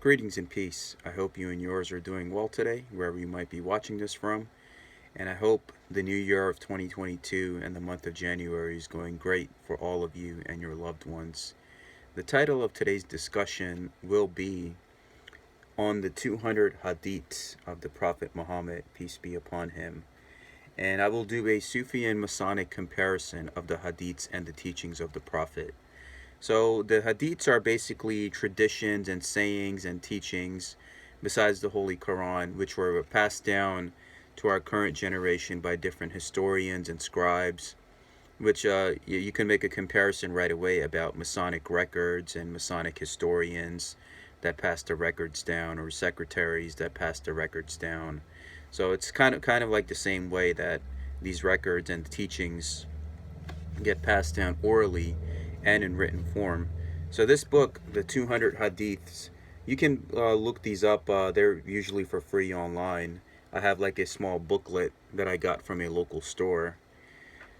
Greetings and peace. I hope you and yours are doing well today, wherever you might be watching this from. And I hope the new year of 2022 and the month of January is going great for all of you and your loved ones. The title of today's discussion will be on the 200 Hadiths of the Prophet Muhammad, peace be upon him. And I will do a Sufi and Masonic comparison of the Hadiths and the teachings of the Prophet. So the hadiths are basically traditions and sayings and teachings besides the Holy Quran, which were passed down to our current generation by different historians and scribes, which you can make a comparison right away about Masonic records and Masonic historians that passed the records down, or secretaries that passed the records down. So it's kind of like the same way that these records and teachings get passed down orally and in written form. So this book, the 200 Hadiths, you can look these up. They're usually for free online. I have like a small booklet that I got from a local store.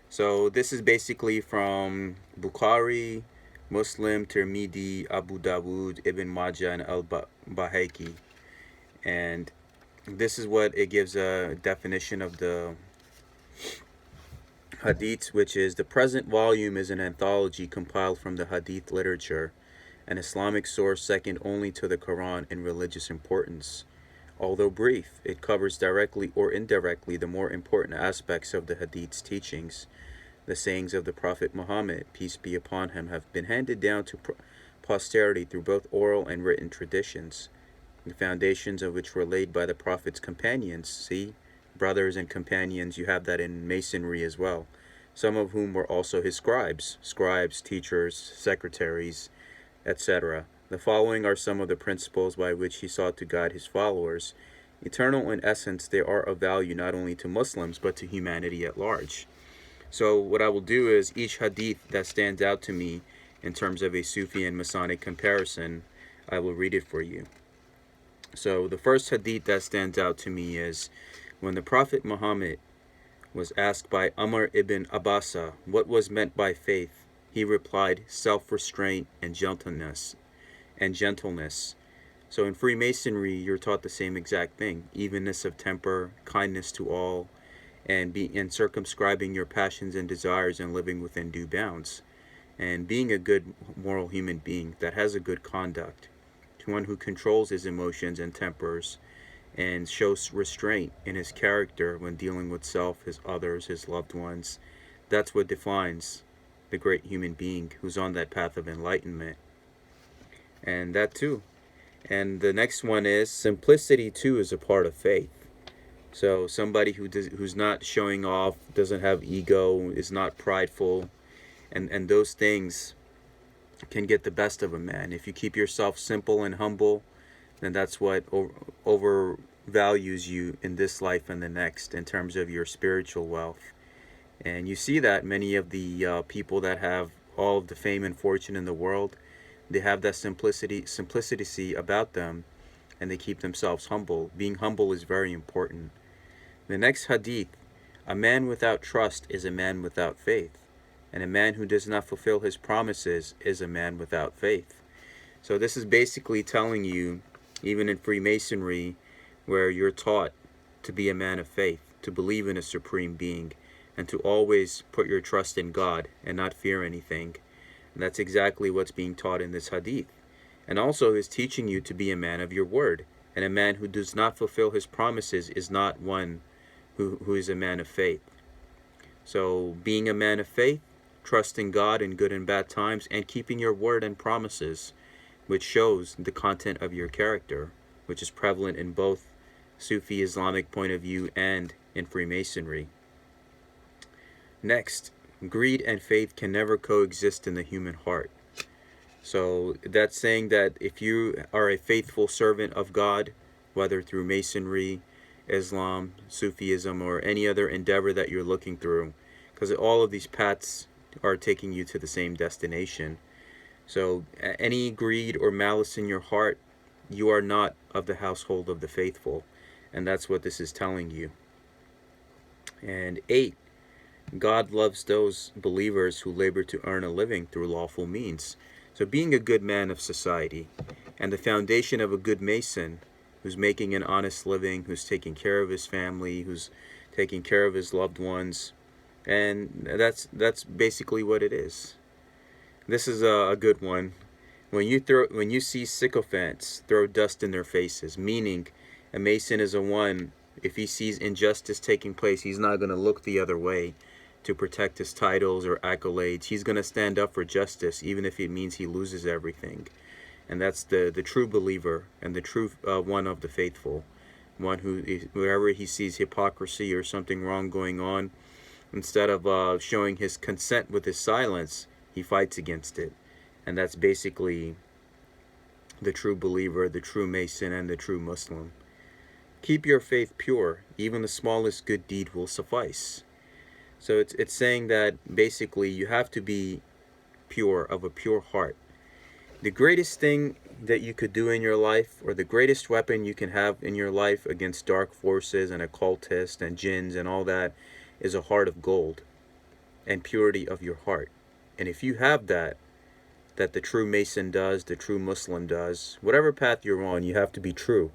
So this is basically from Bukhari, Muslim, Tirmidhi, Abu Dawud, Ibn Majah, and Al-Bahaki. And this is what it gives a definition of the Hadiths, which is the present volume is an anthology compiled from the Hadith literature, an Islamic source second only to the Quran in religious importance. Although brief, it covers directly or indirectly the more important aspects of the Hadith's teachings. The sayings of the Prophet Muhammad, peace be upon him, have been handed down to posterity through both oral and written traditions, the foundations of which were laid by the Prophet's companions. See, brothers and companions, you have that in Masonry as well, some of whom were also his scribes, teachers, secretaries, etc. The following are some of the principles by which he sought to guide his followers. Eternal in essence, they are of value not only to Muslims but to humanity at large. So what I will do is each hadith that stands out to me in terms of a Sufi and Masonic comparison, I will read it for you. So the first hadith that stands out to me is when the Prophet Muhammad was asked by Amr ibn Abasa what was meant by faith, he replied, self-restraint and gentleness. So in Freemasonry, you're taught the same exact thing: evenness of temper, kindness to all, and circumscribing your passions and desires and living within due bounds, and being a good moral human being that has a good conduct, to one who controls his emotions and tempers and shows restraint in his character when dealing with self, his others, his loved ones. That's what defines the great human being who's on that path of enlightenment. And that too. And the next one is simplicity too is a part of faith. So somebody who's not showing off, doesn't have ego, is not prideful, and those things can get the best of a man. If you keep yourself simple and humble, then that's what overvalues you in this life and the next in terms of your spiritual wealth. And you see that many of the people that have all of the fame and fortune in the world, they have that simplicity about them, and they keep themselves humble. Being humble is very important. The next hadith: a man without trust is a man without faith, and a man who does not fulfill his promises is a man without faith. So this is basically telling you, even in Freemasonry, where you're taught to be a man of faith, to believe in a supreme being, and to always put your trust in God and not fear anything. And that's exactly what's being taught in this hadith. And also is teaching you to be a man of your word, and a man who does not fulfill his promises is not one who is a man of faith. So being a man of faith, trusting God in good and bad times, and keeping your word and promises, which shows the content of your character, which is prevalent in both Sufi Islamic point of view and in Freemasonry. Next, greed and faith can never coexist in the human heart. So that's saying that if you are a faithful servant of God, whether through Masonry, Islam, Sufism, or any other endeavor that you're looking through, because all of these paths are taking you to the same destination. So any greed or malice in your heart, you are not of the household of the faithful. And that's what this is telling you. And 8, God loves those believers who labor to earn a living through lawful means. So being a good man of society And the foundation of a good Mason, who's making an honest living, who's taking care of his family, who's taking care of his loved ones, and that's basically what it is. This is a good one. When you see sycophants throw dust in their faces, meaning a Mason is a one, if he sees injustice taking place, he's not going to look the other way to protect his titles or accolades. He's going to stand up for justice, even if it means he loses everything. And that's the true believer and the true one of the faithful. One who, wherever he sees hypocrisy or something wrong going on, instead of showing his consent with his silence, he fights against it. And that's basically the true believer, the true Mason, and the true Muslim. Keep your faith pure. Even the smallest good deed will suffice. So it's saying that basically you have to be pure, of a pure heart. The greatest thing that you could do in your life, or the greatest weapon you can have in your life against dark forces and occultists and jinns and all that, is a heart of gold and purity of your heart. And if you have that the true Mason does, the true Muslim does, whatever path you're on, you have to be true.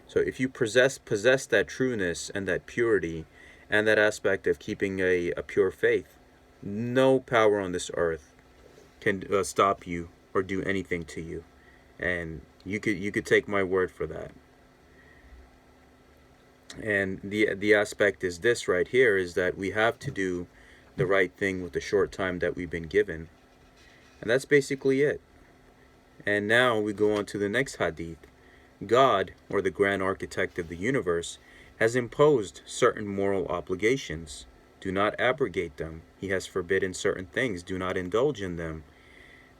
So if you possess that trueness and that purity and that aspect of keeping a pure faith, no power on this earth can stop you or do anything to you. And you could take my word for that. And the aspect is this right here, is that we have to do the right thing with the short time that we've been given. And that's basically it. And now we go on to the next hadith. God, or the grand architect of the universe, has imposed certain moral obligations. Do not abrogate them. He has forbidden certain things. Do not indulge in them.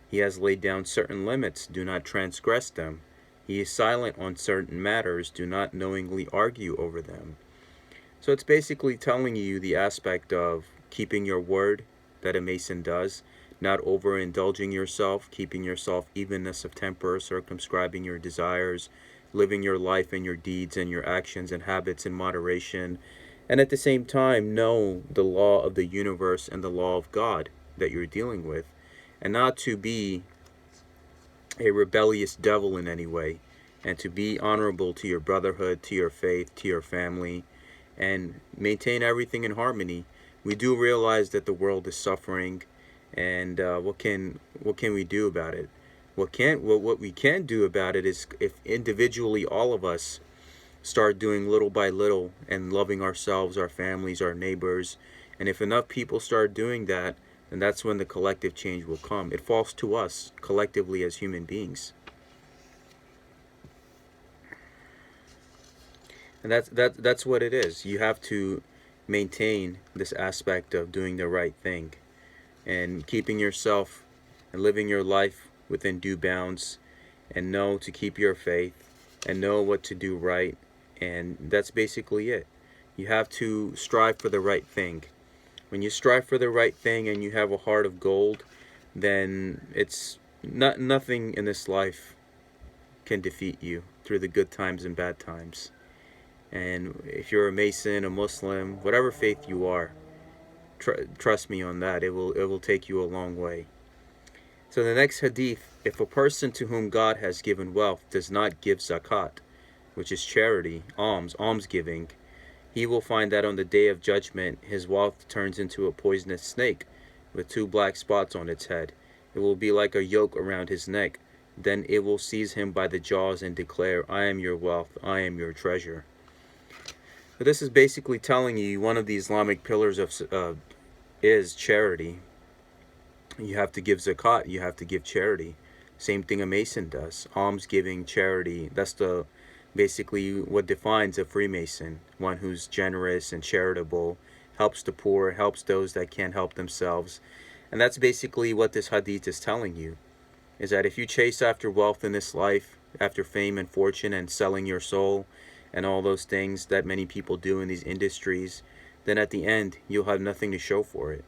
He has laid down certain limits. Do not transgress them. He is silent on certain matters. Do not knowingly argue over them. So it's basically telling you the aspect of keeping your word that a Mason does, not overindulging yourself, keeping yourself evenness of temper, circumscribing your desires, living your life and your deeds and your actions and habits in moderation, and at the same time know the law of the universe and the law of God that you're dealing with, and not to be a rebellious devil in any way, and to be honorable to your brotherhood, to your faith, to your family, and maintain everything in harmony. We do realize that the world is suffering, and what can we do about it? What we can do about it is, if individually all of us start doing little by little and loving ourselves, our families, our neighbors, and if enough people start doing that, then that's when the collective change will come. It falls to us collectively as human beings. And that's what it is. You have to maintain this aspect of doing the right thing and keeping yourself and living your life within due bounds, and know to keep your faith and know what to do right. And that's basically it. You have to strive for the right thing. When you strive for the right thing and you have a heart of gold, then it's nothing in this life can defeat you through the good times and bad times. And if you're a Mason, a Muslim, whatever faith you are, trust me on that. It will take you a long way. So the next hadith: if a person to whom God has given wealth does not give zakat, which is charity, almsgiving, he will find that on the day of judgment his wealth turns into a poisonous snake with 2 black spots on its head. It will be like a yoke around his neck. Then it will seize him by the jaws and declare, I am your wealth, I am your treasure. So this is basically telling you one of the Islamic pillars of is charity. You have to give zakat, you have to give charity. Same thing a Mason does. Almsgiving, charity, that's basically what defines a Freemason. One who's generous and charitable, helps the poor, helps those that can't help themselves. And that's basically what this hadith is telling you, is that if you chase after wealth in this life, after fame and fortune and selling your soul and all those things that many people do in these industries, then at the end you'll have nothing to show for it,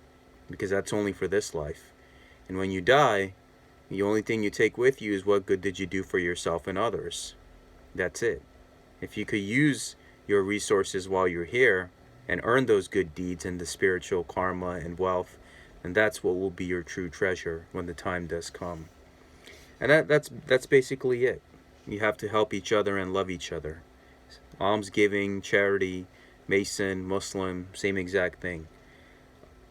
because that's only for this life. And when you die, the only thing you take with you is what good did you do for yourself and others. That's it. If you could use your resources while you're here and earn those good deeds and the spiritual karma and wealth, then that's what will be your true treasure when the time does come. And that's basically it. You have to help each other and love each other. Almsgiving, charity, Mason, Muslim, same exact thing.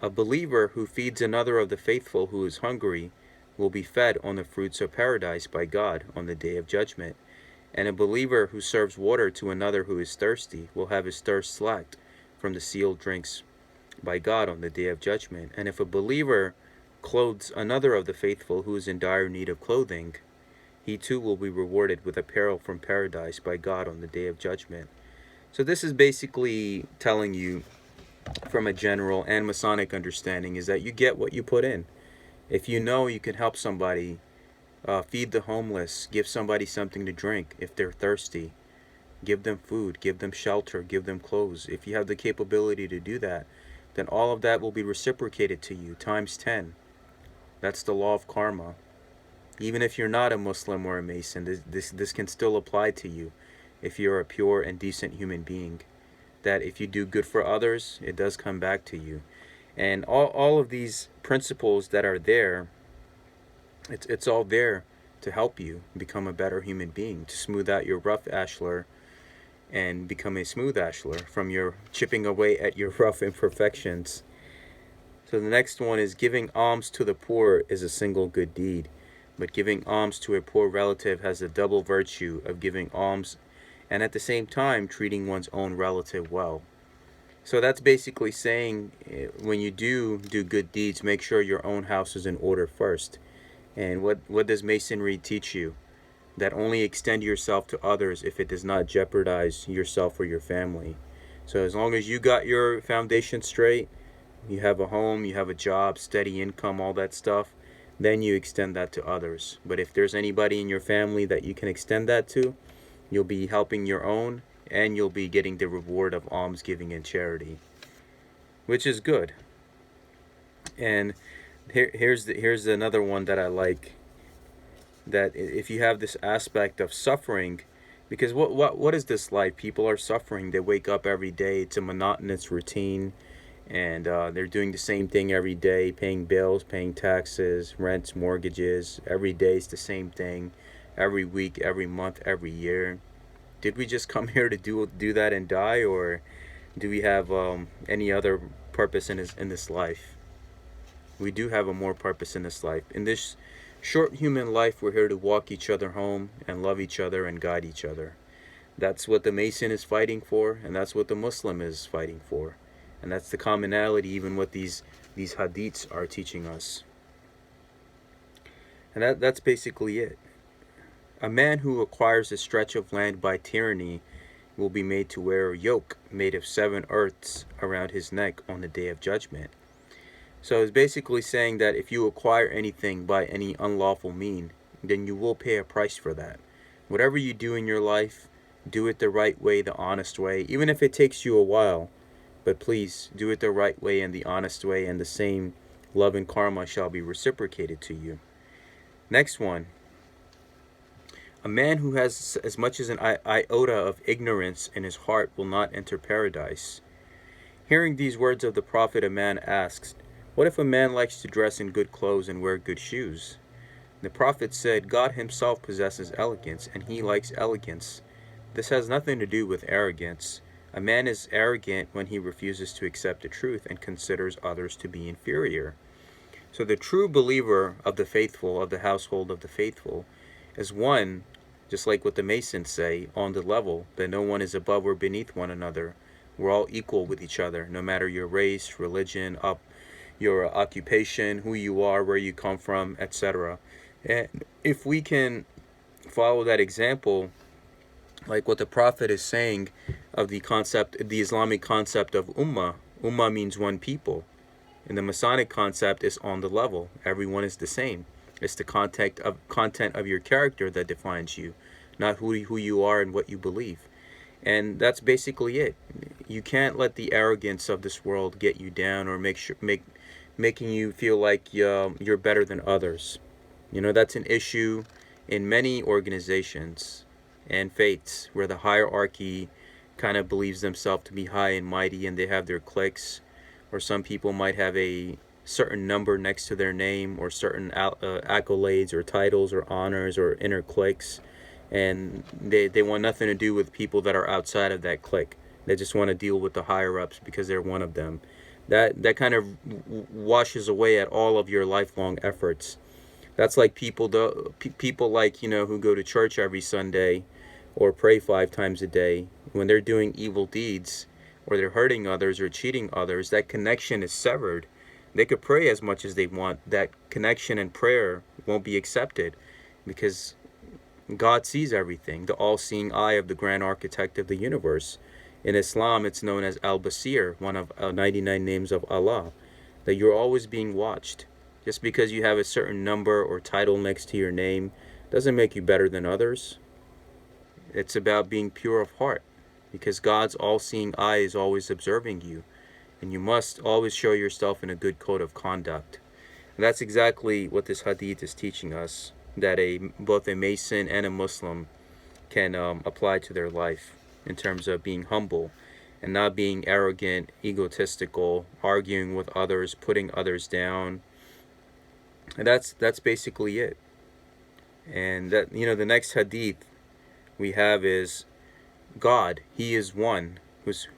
A believer who feeds another of the faithful who is hungry will be fed on the fruits of paradise by God on the day of judgment. And a believer who serves water to another who is thirsty will have his thirst slaked from the sealed drinks by God on the day of judgment. And if a believer clothes another of the faithful who is in dire need of clothing, he too will be rewarded with apparel from paradise by God on the day of judgment. So this is basically telling you, from a general and Masonic understanding, is that you get what you put in. If you know you can help somebody, feed the homeless, give somebody something to drink if they're thirsty, give them food, give them shelter, give them clothes. If you have the capability to do that, then all of that will be reciprocated to you times 10. That's the law of karma. Even if you're not a Muslim or a Mason, this can still apply to you if you're a pure and decent human being. That if you do good for others, it does come back to you. And all of these principles that are there, it's all there to help you become a better human being, to smooth out your rough ashlar and become a smooth ashlar from your chipping away at your rough imperfections. So the next one is giving alms to the poor is a single good deed, but giving alms to a poor relative has the double virtue of giving alms and at the same time treating one's own relative well. So that's basically saying, when you do good deeds, make sure your own house is in order first. And what does Masonry teach you? That only extend yourself to others if it does not jeopardize yourself or your family. So as long as you got your foundation straight, you have a home, you have a job, steady income, all that stuff, then you extend that to others. But if there's anybody in your family that you can extend that to, you'll be helping your own, and you'll be getting the reward of almsgiving and charity, which is good. And here's another one that I like, that if you have this aspect of suffering, because what is this life? People are suffering. They wake up every day. It's a monotonous routine, and they're doing the same thing every day, paying bills, paying taxes, rents, mortgages. Every day is the same thing. Every week, every month, every year. Did we just come here to do that and die, or do we have any other purpose in this life? We do have a more purpose in this life. In this short human life, we're here to walk each other home and love each other and guide each other. That's what the Mason is fighting for, and that's what the Muslim is fighting for. And that's the commonality, even what these Hadiths are teaching us. And that's basically it. A man who acquires a stretch of land by tyranny will be made to wear a yoke made of 7 earths around his neck on the day of judgment. So it's basically saying that if you acquire anything by any unlawful mean, then you will pay a price for that. Whatever you do in your life, do it the right way, the honest way, even if it takes you a while. But please, do it the right way and the honest way, and the same love and karma shall be reciprocated to you. Next one. A man who has as much as an iota of ignorance in his heart will not enter paradise. Hearing these words of the Prophet, a man asks, "What if a man likes to dress in good clothes and wear good shoes?" The Prophet said, "God himself possesses elegance, and he likes elegance. This has nothing to do with arrogance. A man is arrogant when he refuses to accept the truth and considers others to be inferior." So the true believer of the faithful, of the household of the faithful, is one, just like what the Masons say, on the level, that no one is above or beneath one another. We're all equal with each other, no matter your race, religion, your occupation, who you are, where you come from, etc. And if we can follow that example, like what the Prophet is saying of the Islamic concept of ummah. Ummah means one people. And the Masonic concept is on the level. Everyone is the same. It's the content of your character that defines you, not who you are and what you believe. And that's basically it. You can't let the arrogance of this world get you down, or making you feel like you're better than others. That's an issue in many organizations and faiths, where the hierarchy kind of believes themselves to be high and mighty, and they have their cliques. Or some people might have a certain number next to their name, or certain accolades or titles or honors or inner cliques, and they want nothing to do with people that are outside of that clique. They just want to deal with the higher ups because they're one of them. That kind of washes away at all of your lifelong efforts. That's like people like, who go to church every Sunday or pray 5 times a day. When they're doing evil deeds, or they're hurting others or cheating others, that connection is severed. They could pray as much as they want. That connection and prayer won't be accepted, because God sees everything, the all-seeing eye of the grand architect of the universe. In Islam, it's known as Al-Basir, one of 99 names of Allah, that you're always being watched. Just because you have a certain number or title next to your name doesn't make you better than others. It's about being pure of heart, because God's all-seeing eye is always observing you, and you must always show yourself in a good code of conduct. And that's exactly what this hadith is teaching us, that both a Mason and a Muslim can apply to their life in terms of being humble and not being arrogant, egotistical, arguing with others, putting others down. And that's basically it. And that, the next hadith we have is God, He is one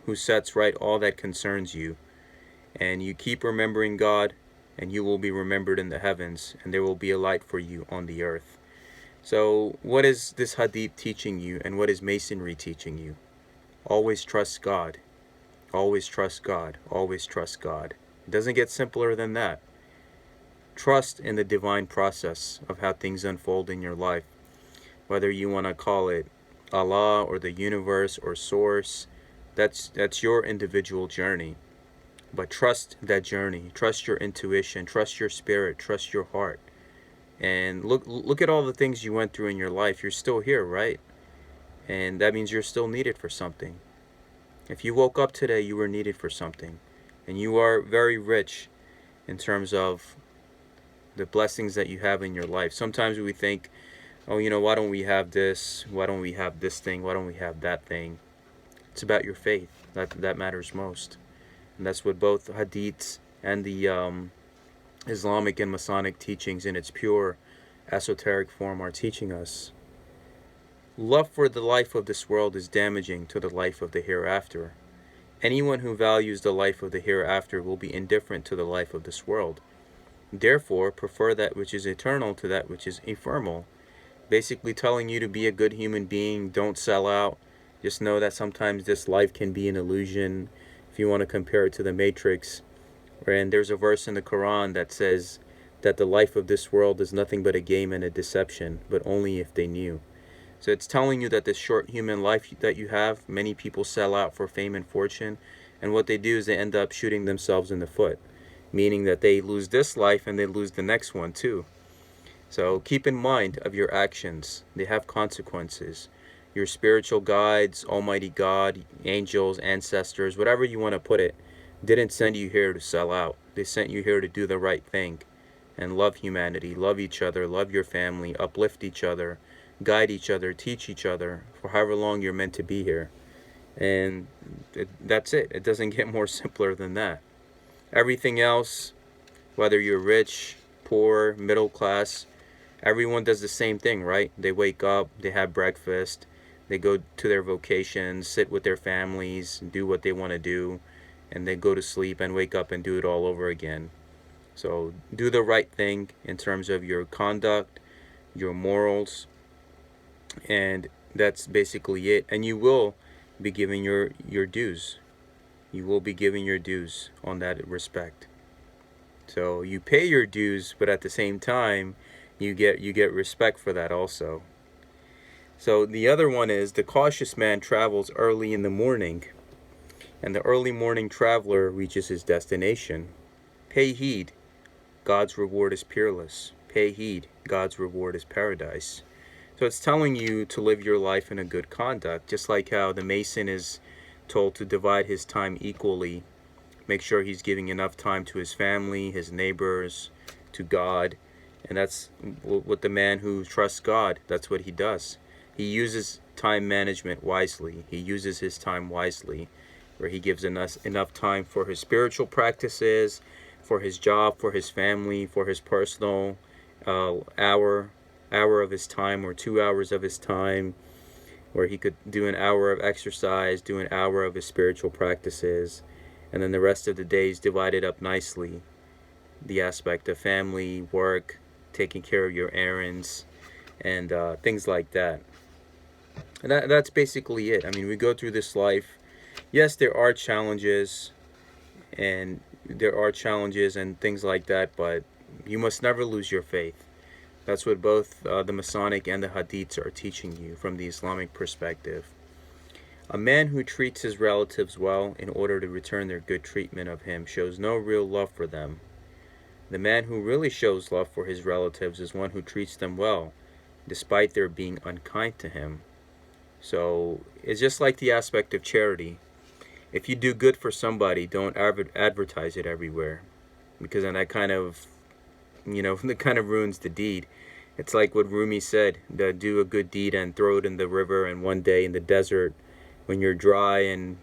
who sets right all that concerns you. And you keep remembering God, and you will be remembered in the heavens, and there will be a light for you on the earth. So what is this hadith teaching you, and what is Masonry teaching you? Always trust God. Always trust God. Always trust God. It doesn't get simpler than that. Trust in the divine process of how things unfold in your life. Whether you want to call it Allah or the universe or source, that's your individual journey. But trust that journey. Trust your intuition. Trust your spirit. Trust your heart. And look at all the things you went through in your life. You're still here, right? And that means you're still needed for something. If you woke up today, you were needed for something. And you are very rich in terms of the blessings that you have in your life. Sometimes we think, oh, why don't we have this? Why don't we have this thing? Why don't we have that thing? It's about your faith. That matters most. And that's what both hadiths and the Islamic and Masonic teachings in its pure esoteric form are teaching us. Love for the life of this world is damaging to the life of the hereafter. Anyone who values the life of the hereafter will be indifferent to the life of this world. Therefore, prefer that which is eternal to that which is ephemeral. Basically telling you to be a good human being, don't sell out. Just know that sometimes this life can be an illusion. If you want to compare it to the Matrix, and there's a verse in the Quran that says that the life of this world is nothing but a game and a deception, but only if they knew. So it's telling you that this short human life that you have, many people sell out for fame and fortune, and what they do is they end up shooting themselves in the foot, meaning that they lose this life and they lose the next one too. So keep in mind of your actions. They have consequences. Your spiritual guides, Almighty God, angels, ancestors, whatever you want to put it, didn't send you here to sell out. They sent you here to do the right thing and love humanity, love each other, love your family, uplift each other, guide each other, teach each other for however long you're meant to be here. And that's it. It doesn't get more simpler than that. Everything else, whether you're rich, poor, middle class, everyone does the same thing, right? They wake up, they have breakfast, they go to their vocations, sit with their families, do what they want to do, and they go to sleep and wake up and do it all over again. So do the right thing in terms of your conduct, your morals, and that's basically it. And you will be giving your dues. You will be giving your dues on that respect. So you pay your dues, but at the same time, you get respect for that also. So the other one is the cautious man travels early in the morning, and the early morning traveler reaches his destination. Pay heed, God's reward is peerless. Pay heed, God's reward is paradise. So it's telling you to live your life in a good conduct, just like how the Mason is told to divide his time equally. Make sure he's giving enough time to his family, his neighbors, to God. And that's what the man who trusts God, that's what he does. He uses time management wisely. He uses his time wisely, where he gives enough time for his spiritual practices, for his job, for his family, for his personal hour of his time or 2 hours of his time, where he could do an hour of exercise, do an hour of his spiritual practices, and then the rest of the day is divided up nicely. The aspect of family, work, taking care of your errands, and things like that. And that's basically it. I mean, we go through this life. Yes, there are challenges, and things like that, but you must never lose your faith. That's what both the Masonic and the Hadiths are teaching you from the Islamic perspective. A man who treats his relatives well in order to return their good treatment of him shows no real love for them. The man who really shows love for his relatives is one who treats them well, despite their being unkind to him. So it's just like the aspect of charity. If you do good for somebody, don't advertise it everywhere, because then that kind of, that kind of ruins the deed. It's like what Rumi said, that do a good deed and throw it in the river, and one day in the desert, when you're dry and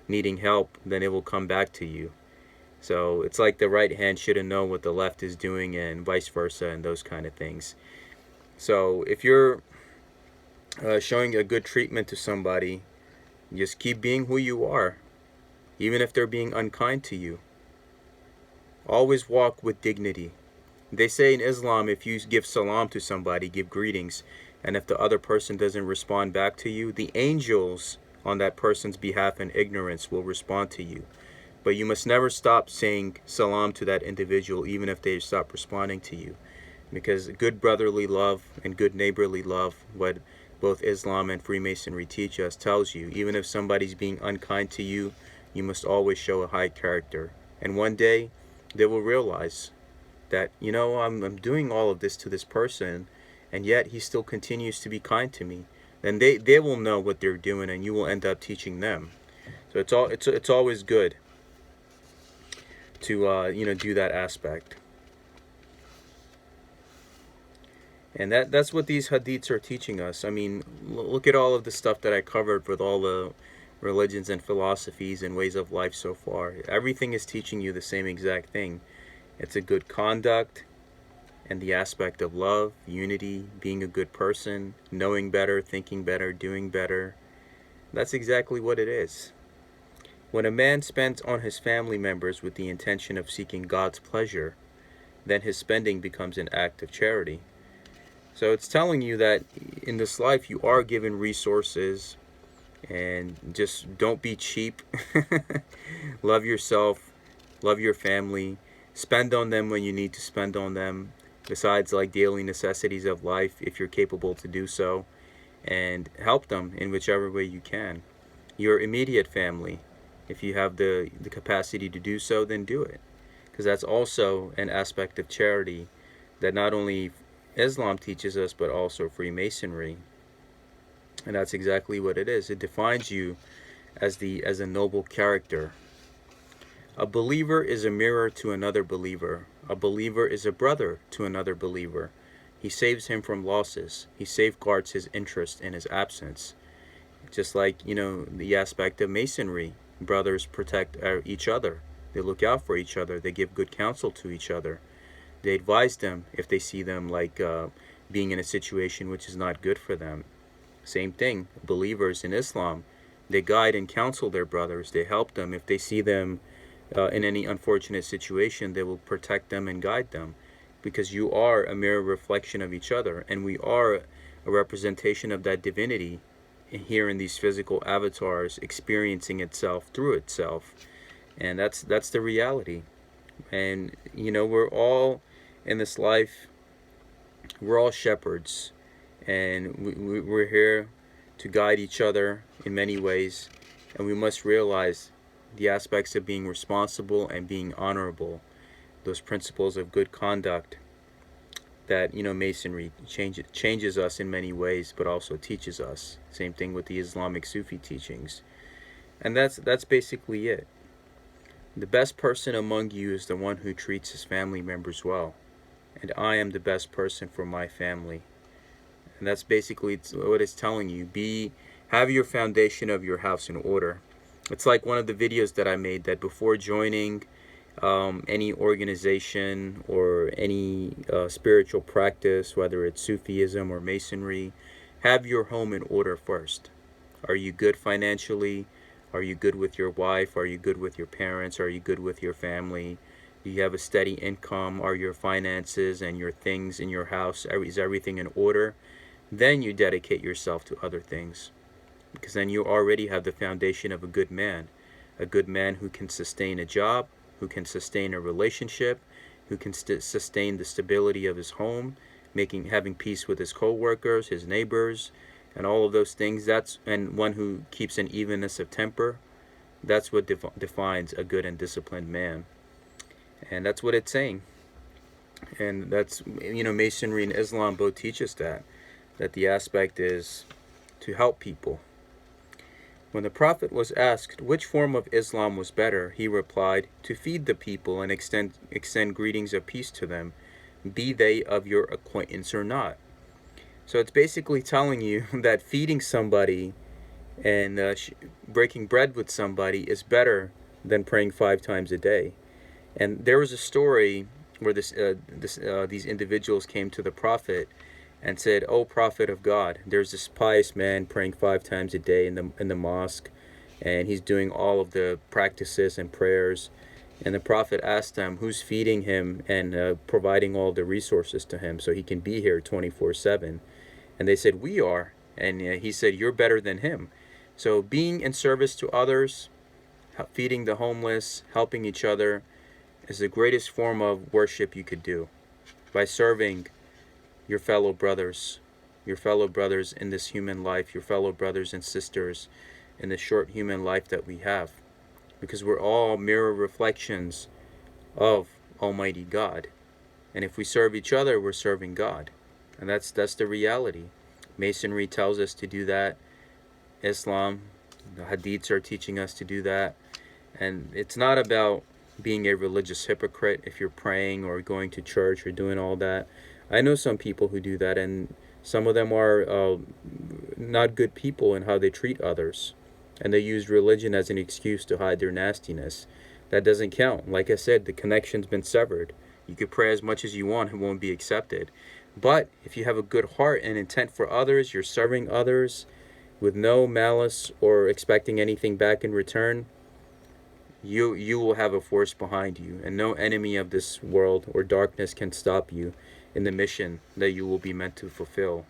needing help, then it will come back to you. So it's like the right hand shouldn't know what the left is doing, and vice versa, and those kind of things. So if you're showing a good treatment to somebody, just keep being who you are, even if they're being unkind to you. Always walk with dignity. They say in Islam, if you give salam to somebody, give greetings, and if the other person doesn't respond back to you, the angels on that person's behalf in ignorance will respond to you. But you must never stop saying salam to that individual, even if they stop responding to you. Because good brotherly love and good neighborly love, what both Islam and Freemasonry teach us, tells you, even if somebody's being unkind to you, you must always show a high character. And one day, they will realize that, I'm doing all of this to this person, and yet he still continues to be kind to me. Then they will know what they're doing, and you will end up teaching them. So it's always good to do that aspect. And that's what these hadiths are teaching us. I mean, look at all of the stuff that I covered with all the religions and philosophies and ways of life so far. Everything is teaching you the same exact thing. It's a good conduct and the aspect of love, unity, being a good person, knowing better, thinking better, doing better. That's exactly what it is. When a man spends on his family members with the intention of seeking God's pleasure, then his spending becomes an act of charity. So it's telling you that in this life you are given resources, and just don't be cheap. Love yourself, love your family, spend on them when you need to spend on them, besides like daily necessities of life if you're capable to do so, and help them in whichever way you can. Your immediate family, if you have the capacity to do so, then do it, because that's also an aspect of charity that not only Islam teaches us, but also Freemasonry. And that's exactly what it is. It defines you as a noble character. A believer is a mirror to another believer. A believer is a brother to another believer. He saves him from losses. He safeguards his interest in his absence. Just like, the aspect of Masonry. Brothers protect each other. They look out for each other. They give good counsel to each other. They advise them if they see them being in a situation which is not good for them. Same thing, believers in Islam, they guide and counsel their brothers. They help them. If they see them in any unfortunate situation, they will protect them and guide them, because you are a mirror reflection of each other, and we are a representation of that divinity here in these physical avatars, experiencing itself through itself. And that's the reality. And we're all in this life, we're all shepherds, and we're here to guide each other in many ways, and we must realize the aspects of being responsible and being honorable, those principles of good conduct that Masonry changes us in many ways, but also teaches us. Same thing with the Islamic Sufi teachings. And that's basically it. The best person among you is the one who treats his family members well, and I am the best person for my family. And that's basically what it's telling you. Have your foundation of your house in order. It's like one of the videos that I made, that before joining any organization or any spiritual practice, whether it's Sufism or Masonry, have your home in order first. Are you good financially? Are you good with your wife? Are you good with your parents? Are you good with your family? Do you have a steady income? Are your finances and your things in your house, is everything in order? Then you dedicate yourself to other things, because then you already have the foundation of a good man who can sustain a job, who can sustain a relationship, who can sustain the stability of his home, having peace with his co-workers, his neighbors, and all of those things. And one who keeps an evenness of temper. That's what defines a good and disciplined man. And that's what it's saying. And that's, Masonry and Islam both teach us that the aspect is to help people. When the Prophet was asked which form of Islam was better, he replied, to feed the people and extend greetings of peace to them, be they of your acquaintance or not. So it's basically telling you that feeding somebody and breaking bread with somebody is better than praying 5 times a day. And there was a story where these individuals came to the Prophet and said, "O Prophet of God, there's this pious man praying 5 times a day in the mosque, and he's doing all of the practices and prayers." And the Prophet asked them, "Who's feeding him and providing all the resources to him so he can be here 24/7?" And they said, "We are." And he said, "You're better than him." So being in service to others, feeding the homeless, helping each other, is the greatest form of worship you could do, by serving your fellow brothers in this human life, your fellow brothers and sisters in the short human life that we have, because we're all mirror reflections of Almighty God. And if we serve each other, we're serving God. And that's the reality. Masonry tells us to do that. Islam, the Hadiths are teaching us to do that. And it's not about being a religious hypocrite if you're praying or going to church or doing all that. I know some people who do that, and some of them are not good people in how they treat others. And they use religion as an excuse to hide their nastiness. That doesn't count. Like I said, the connection's been severed. You could pray as much as you want, it won't be accepted. But if you have a good heart and intent for others, you're serving others with no malice or expecting anything back in return, you will have a force behind you, and no enemy of this world or darkness can stop you in the mission that you will be meant to fulfill.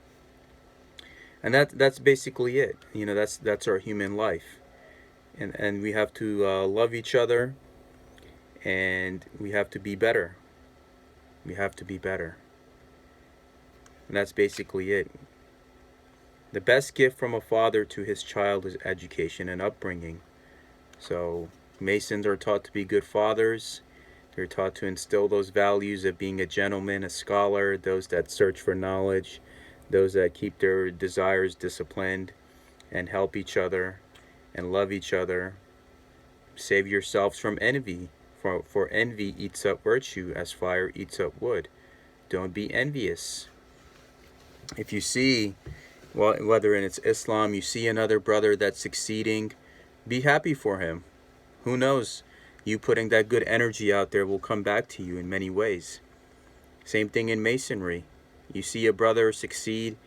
And that's basically it. That's our human life. And we have to love each other, and we have to be better. We have to be better. And that's basically it. The best gift from a father to his child is education and upbringing. So Masons are taught to be good fathers. They're taught to instill those values of being a gentleman, a scholar, those that search for knowledge, those that keep their desires disciplined, and help each other and love each other. Save yourselves from envy, for envy eats up virtue as fire eats up wood. Don't be envious. If you see, whether it's Islam, you see another brother that's succeeding, be happy for him. Who knows? You putting that good energy out there will come back to you in many ways. Same thing in Masonry. You see a brother succeed,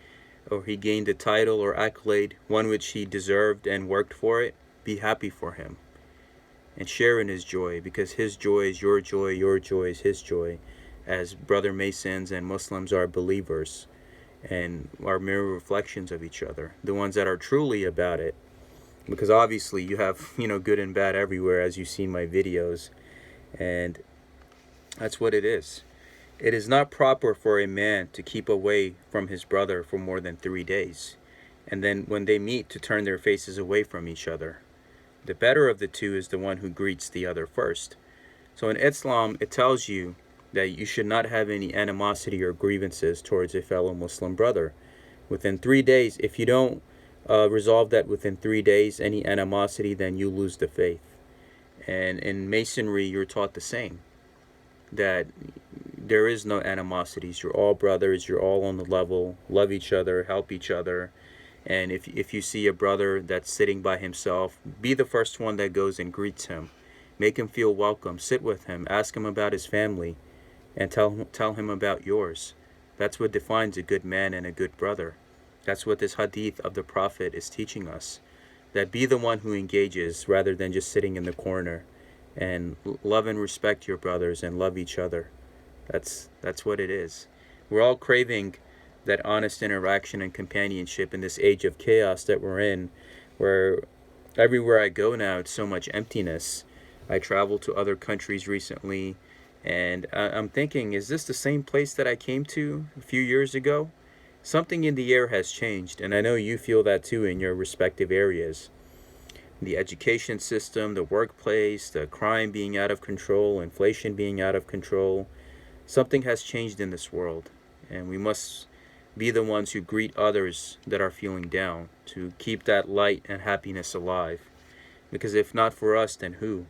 or he gained a title or accolade, one which he deserved and worked for it, be happy for him. And share in his joy, because his joy is your joy is his joy, as brother Masons and Muslims are believers and are mirror reflections of each other, the ones that are truly about it. Because obviously you have, good and bad everywhere, as you see my videos. And that's what it is. It is not proper for a man to keep away from his brother for more than 3 days, and then when they meet, to turn their faces away from each other. The better of the two is the one who greets the other first. So in Islam, it tells you that you should not have any animosity or grievances towards a fellow Muslim brother. Within 3 days, if you don't resolve that within 3 days, any animosity, then you lose the faith. And in Masonry, you're taught the same, that there is no animosities. You're all brothers. You're all on the level. Love each other. Help each other. And if you see a brother that's sitting by himself, be the first one that goes and greets him. Make him feel welcome. Sit with him. Ask him about his family, and tell him about yours. That's what defines a good man and a good brother. That's what this hadith of the Prophet is teaching us. That be the one who engages rather than just sitting in the corner. And love and respect your brothers and love each other. That's what it is. We're all craving that honest interaction and companionship in this age of chaos that we're in, where everywhere I go now, it's so much emptiness. I traveled to other countries recently, and I'm thinking, is this the same place that I came to a few years ago? Something in the air has changed, and I know you feel that too in your respective areas. The education system, the workplace, the crime being out of control, inflation being out of control. Something has changed in this world, and we must be the ones who greet others that are feeling down, to keep that light and happiness alive. Because if not for us, then who?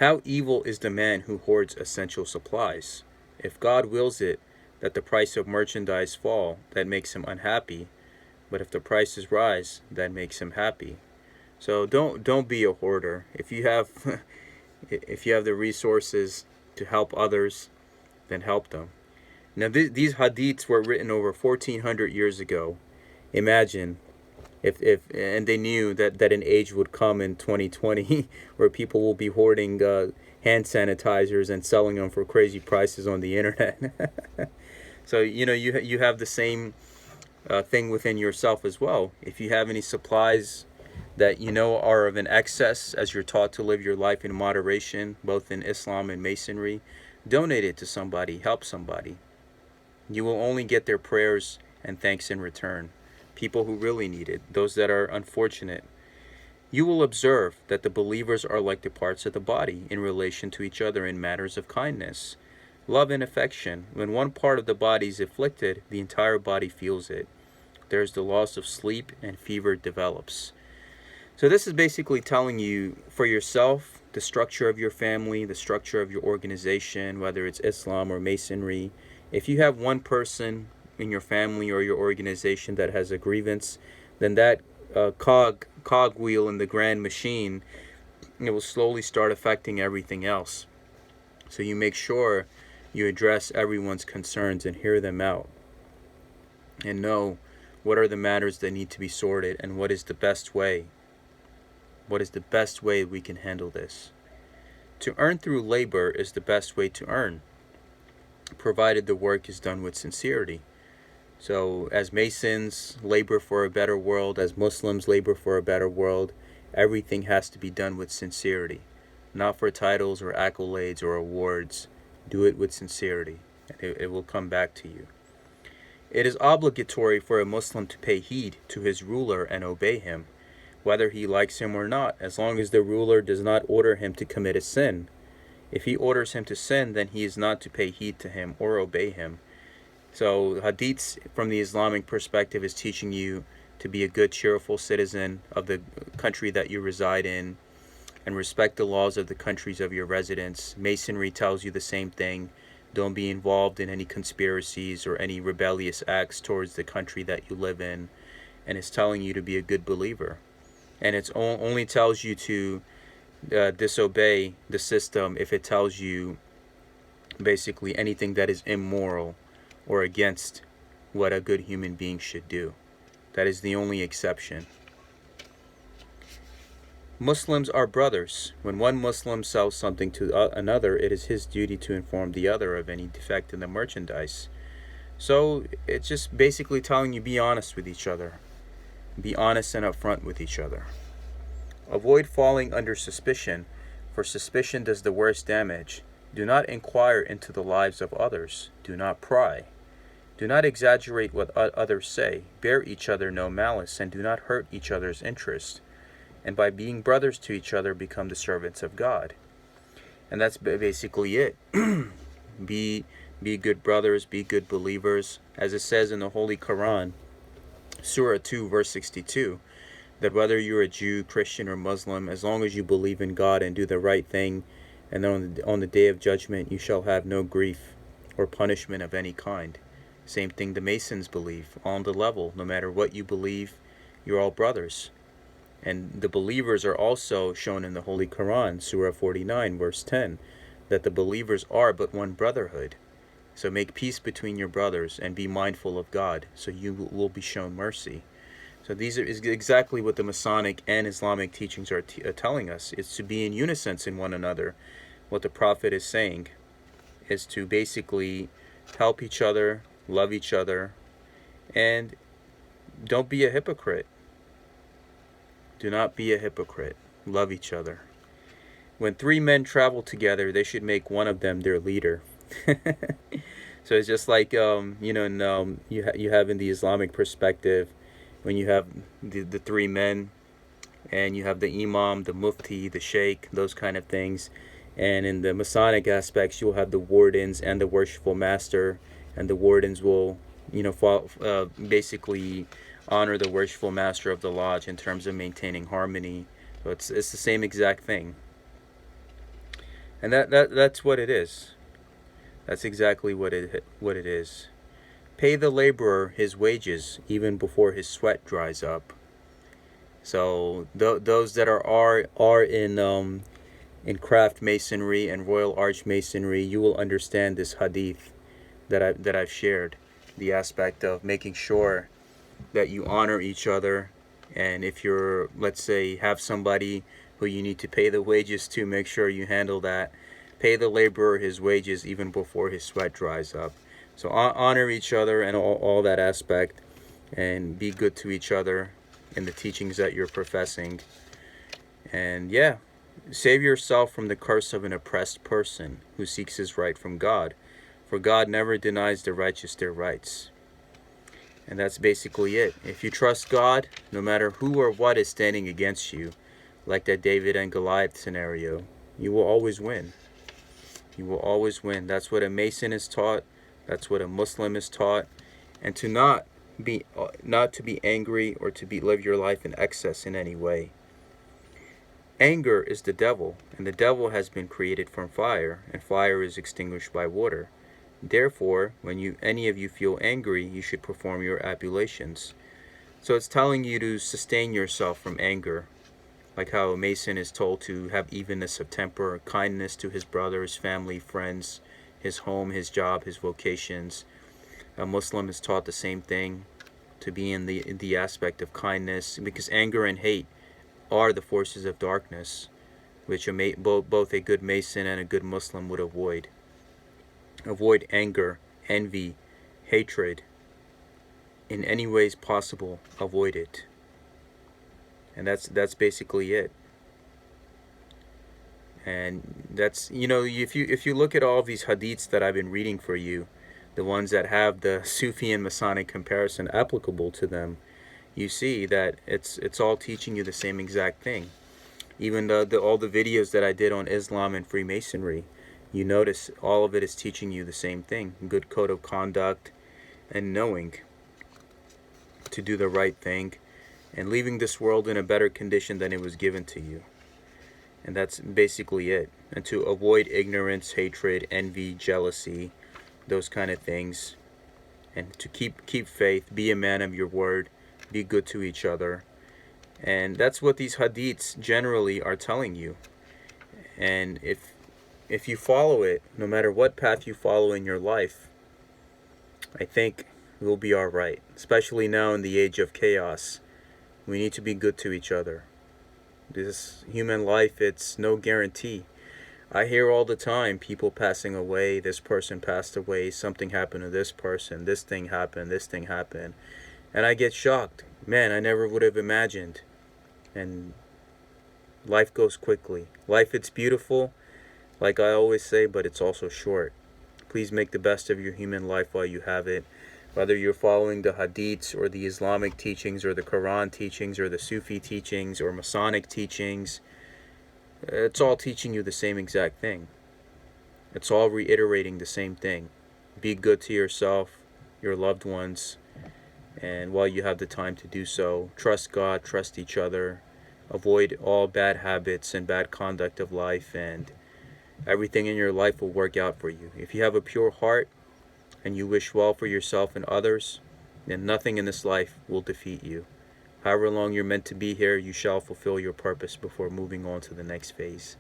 How evil is the man who hoards essential supplies? If God wills it that the price of merchandise fall, that makes him unhappy. But if the prices rise, that makes him happy. So don't be a hoarder. If you have the resources to help others, then help them. Now these hadiths were written over 1400 years ago. Imagine if and they knew that an age would come in 2020 where people will be hoarding hand sanitizers and selling them for crazy prices on the internet. So you have the same thing within yourself as well. If you have any supplies that are of an excess, as you're taught to live your life in moderation, both in Islam and Masonry, donate it to somebody, help somebody. You will only get their prayers and thanks in return. People who really need it, those that are unfortunate. You will observe that the believers are like the parts of the body in relation to each other in matters of kindness, love, and affection. When one part of the body is afflicted, the entire body feels it. There is the loss of sleep, and fever develops. So this is basically telling you for yourself, the structure of your family, the structure of your organization, whether it's Islam or Masonry. If you have one person in your family or your organization that has a grievance, then that cog wheel in the grand machine, it will slowly start affecting everything else. So you make sure you address everyone's concerns and hear them out, and know what are the matters that need to be sorted and what is the best way. What is the best way we can handle this? To earn through labor is the best way to earn, provided the work is done with sincerity. So as Masons labor for a better world, as Muslims labor for a better world, everything has to be done with sincerity. Not for titles or accolades or awards. Do it with sincerity, and it will come back to you. It is obligatory for a Muslim to pay heed to his ruler and obey him, whether he likes him or not, as long as the ruler does not order him to commit a sin. If he orders him to sin, then he is not to pay heed to him or obey him. So hadiths from the Islamic perspective is teaching you to be a good, cheerful citizen of the country that you reside in and respect the laws of the countries of your residence. Masonry tells you the same thing. Don't be involved in any conspiracies or any rebellious acts towards the country that you live in. And it's telling you to be a good believer. And it only tells you to disobey the system if it tells you basically anything that is immoral or against what a good human being should do. That is the only exception. Muslims are brothers. When one Muslim sells something to another, it is his duty to inform the other of any defect in the merchandise. So it's just basically telling you, be honest with each other. Be honest and upfront with each other. Avoid falling under suspicion, for suspicion does the worst damage. Do not inquire into the lives of others. Do not pry. Do not exaggerate what others say. Bear each other no malice, and do not hurt each other's interest. And by being brothers to each other, become the servants of God. And that's basically it. Be good brothers, be good believers. As it says in the Holy Quran, Surah 2, verse 62, that whether you're a Jew, Christian, or Muslim, as long as you believe in God and do the right thing, and on the day of judgment you shall have no grief or punishment of any kind. Same thing the Masons believe, on the level. No matter what you believe, you're all brothers. And the believers are also shown in the Holy Quran, Surah 49, verse 10, that the believers are but one brotherhood. So make peace between your brothers and be mindful of God, so you will be shown mercy. So these are exactly what the Masonic and Islamic teachings are telling us. It's to be in unison in one another. What the Prophet is saying is to basically help each other, love each other, and don't be a hypocrite. Do not be a hypocrite. Love each other. When three men travel together, they should make one of them their leader. So it's just like, you have in the Islamic perspective, when you have the three men, and you have the imam, the mufti, the sheikh, those kind of things. And in the Masonic aspects, you'll have the wardens and the worshipful master, and the wardens will, basically honor the worshipful master of the lodge in terms of maintaining harmony. So it's the same exact thing, and that's what it is. That's exactly what it is. Pay the laborer his wages even before his sweat dries up. So those that are in craft masonry and royal arch masonry, you will understand this hadith that I've shared. The aspect of making sure that you honor each other, and if you're, let's say, have somebody who you need to pay the wages to, make sure you handle that. Pay the laborer his wages even before his sweat dries up. So honor each other and all that aspect, and be good to each other in the teachings that you're professing. And yeah, save yourself from the curse of an oppressed person who seeks his right from God, for God never denies the righteous their rights. And that's basically it. If you trust God, no matter who or what is standing against you, like that David and Goliath scenario, you will always win. You will always win. That's what a Mason is taught. That's what a Muslim is taught. And to not to be angry or to live your life in excess in any way. Anger is the devil, and the devil has been created from fire, and fire is extinguished by water. Therefore, when any of you feel angry, you should perform your ablutions. So it's telling you to sustain yourself from anger, like how a Mason is told to have evenness of temper, kindness to his brothers, family, friends, his home, his job, his vocations. A Muslim is taught the same thing, to be in the aspect of kindness, because anger and hate are the forces of darkness, which both a good Mason and a good Muslim would avoid. Avoid anger, envy, hatred. In any ways possible, avoid it. And that's basically it. And that's, if you look at all of these hadiths that I've been reading for you, the ones that have the Sufi and Masonic comparison applicable to them, you see that it's all teaching you the same exact thing. Even all the videos that I did on Islam and Freemasonry, you notice all of it is teaching you the same thing. Good code of conduct, and knowing to do the right thing, and leaving this world in a better condition than it was given to you. And that's basically it. And to avoid ignorance, hatred, envy, jealousy, those kind of things. And to keep faith, be a man of your word, be good to each other. And that's what these hadiths generally are telling you. And if you follow it, no matter what path you follow in your life, I think we'll be all right. Especially now in the age of chaos, we need to be good to each other. This human life, it's no guarantee. I hear all the time people passing away, this person passed away, something happened to this person, this thing happened. And I get shocked. Man, I never would have imagined. And life goes quickly. Life, it's beautiful, like I always say, but it's also short. Please make the best of your human life while you have it. Whether you're following the Hadiths or the Islamic teachings or the Quran teachings or the Sufi teachings or Masonic teachings, it's all teaching you the same exact thing. It's all reiterating the same thing. Be good to yourself, your loved ones, and while you have the time to do so, trust God, trust each other, avoid all bad habits and bad conduct of life, and everything in your life will work out for you. If you have a pure heart and you wish well for yourself and others, then nothing in this life will defeat you. However long you're meant to be here, you shall fulfill your purpose before moving on to the next phase.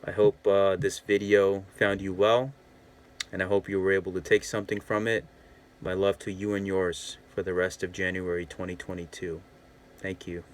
I hope this video found you well, and I hope you were able to take something from it. My love to you and yours for the rest of January 2022. Thank you.